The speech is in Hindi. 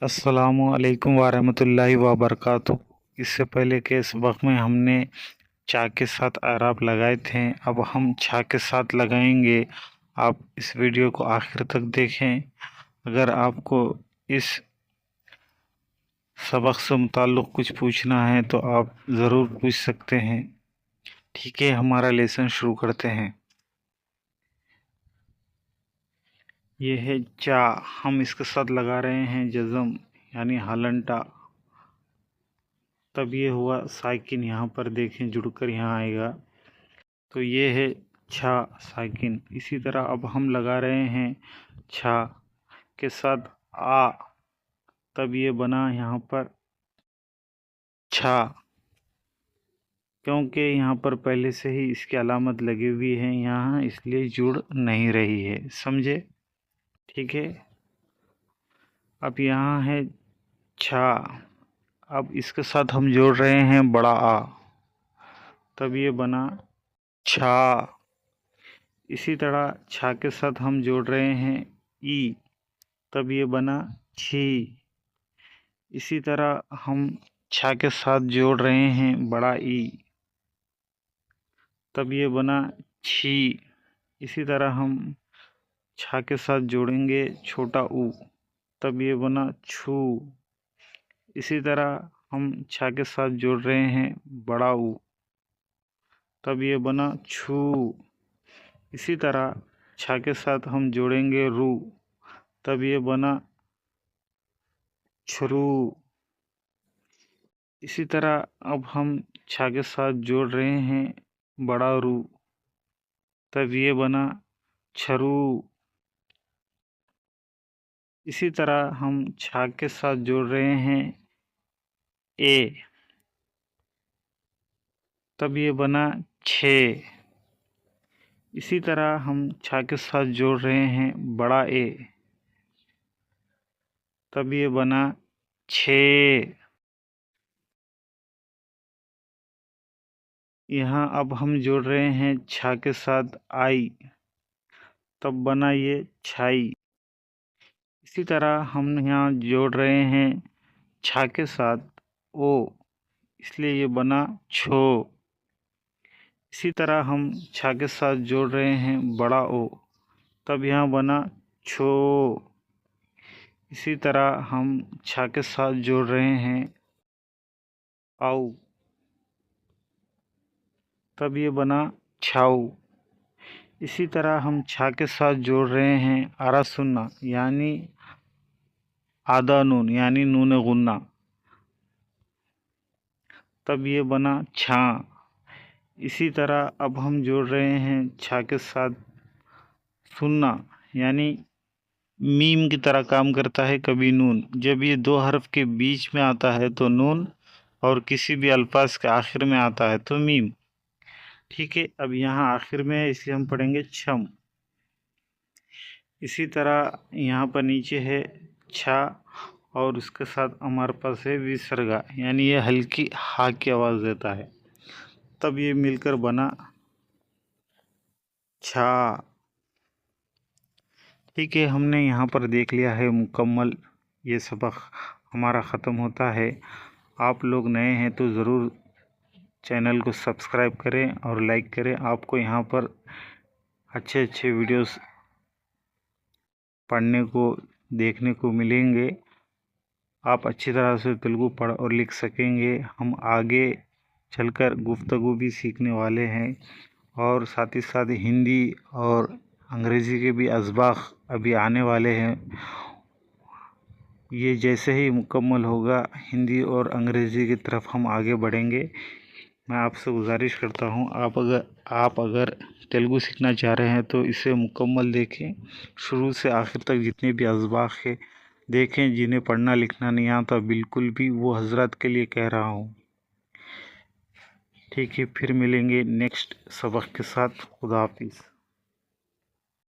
अस्सलामुअलैकुम वरहमतुल्लाहि वबरकातुहू। इससे पहले के सबक में हमने चा के साथ आराब लगाए थे, अब हम छा के साथ लगाएंगे। आप इस वीडियो को आखिर तक देखें। अगर आपको इस सबक से मुताल्लिक़ कुछ पूछना है तो आप ज़रूर पूछ सकते हैं। ठीक है, हमारा लेसन शुरू करते हैं। ये है चा, हम इसके साथ लगा रहे हैं जज़म यानी हालंटा। तब ये हुआ साकिन, यहाँ पर देखें जुड़कर यहाँ आएगा, तो ये है छा साकिन। इसी तरह अब हम लगा रहे हैं छा के साथ आ, तब ये बना यहाँ पर छा, क्योंकि यहाँ पर पहले से ही इसकी अलामत लगी हुई है यहाँ, इसलिए जुड़ नहीं रही है, समझे। ठीक है, अब यहाँ है छा, अब इसके साथ हम जोड़ रहे हैं बड़ा आ, तब ये बना छा। इसी तरह छा के साथ हम जोड़ रहे हैं ई, तब ये बना छी। इसी तरह हम छा के साथ जोड़ रहे हैं बड़ा ई, तब ये बना छी। इसी तरह हम छा के साथ जोड़ेंगे छोटा ऊ, तब ये बना छू। इसी तरह हम छा के साथ जोड़ रहे हैं बड़ा ऊ, तब ये बना छू। इसी तरह छा के साथ हम जोड़ेंगे रू, तब ये बना छरू। इसी तरह अब हम छा के साथ जोड़ रहे हैं बड़ा रू, तब ये बना छरू। इसी तरह हम छा के साथ जोड़ रहे हैं ए, तब ये बना छे। इसी तरह हम छा के साथ जोड़ रहे हैं बड़ा ए, तब ये बना छे। यहाँ अब हम जोड़ रहे हैं छा के साथ आई, तब बना ये छाई। इसी तरह हम यहाँ जोड़ रहे हैं छा के साथ ओ, इसलिए ये बना छो। इसी तरह हम छा के साथ जोड़ रहे हैं बड़ा ओ, तब यहाँ बना छो। इसी तरह हम छा के साथ जोड़ रहे हैं आऊ, तब ये बना छाऊ। इसी तरह हम छा के साथ जोड़ रहे हैं आरा सुन्ना यानी आधा नून यानी नून गुन्ना, तब ये बना छा। इसी तरह अब हम जोड़ रहे हैं छा के साथ सुन्ना यानी मीम की तरह काम करता है कभी नून। जब ये दो हर्फ के बीच में आता है तो नून, और किसी भी अल्फाज के आखिर में आता है तो मीम। ठीक है, अब यहाँ आखिर में है इसलिए हम पढ़ेंगे छम। इसी तरह यहाँ पर नीचे है छा और उसके साथ हमारे पास है विसर्गा यानी ये हल्की हा की आवाज़ देता है, तब ये मिलकर बना छा। ठीक है, हमने यहाँ पर देख लिया है मुकम्मल। ये सबक हमारा ख़त्म होता है। आप लोग नए हैं तो ज़रूर चैनल को सब्सक्राइब करें और लाइक करें। आपको यहाँ पर अच्छे अच्छे वीडियोस पढ़ने को देखने को मिलेंगे। आप अच्छी तरह से तेलुगु पढ़ और लिख सकेंगे। हम आगे चलकर गुफ्तगू भी सीखने वाले हैं, और साथ ही साथ हिंदी और अंग्रेज़ी के भी असबाक़ अभी आने वाले हैं। ये जैसे ही मुकम्मल होगा हिंदी और अंग्रेज़ी की तरफ हम आगे बढ़ेंगे। मैं आपसे गुजारिश करता हूँ, आप अगर तेलुगु सीखना चाह रहे हैं तो इसे मुकम्मल देखें, शुरू से आखिर तक जितने भी असबाक़ है देखें। जिन्हें पढ़ना लिखना नहीं आता बिल्कुल भी, वो हजरत के लिए कह रहा हूँ। ठीक है, फिर मिलेंगे नेक्स्ट सबक के साथ। खुदा हाफिज़।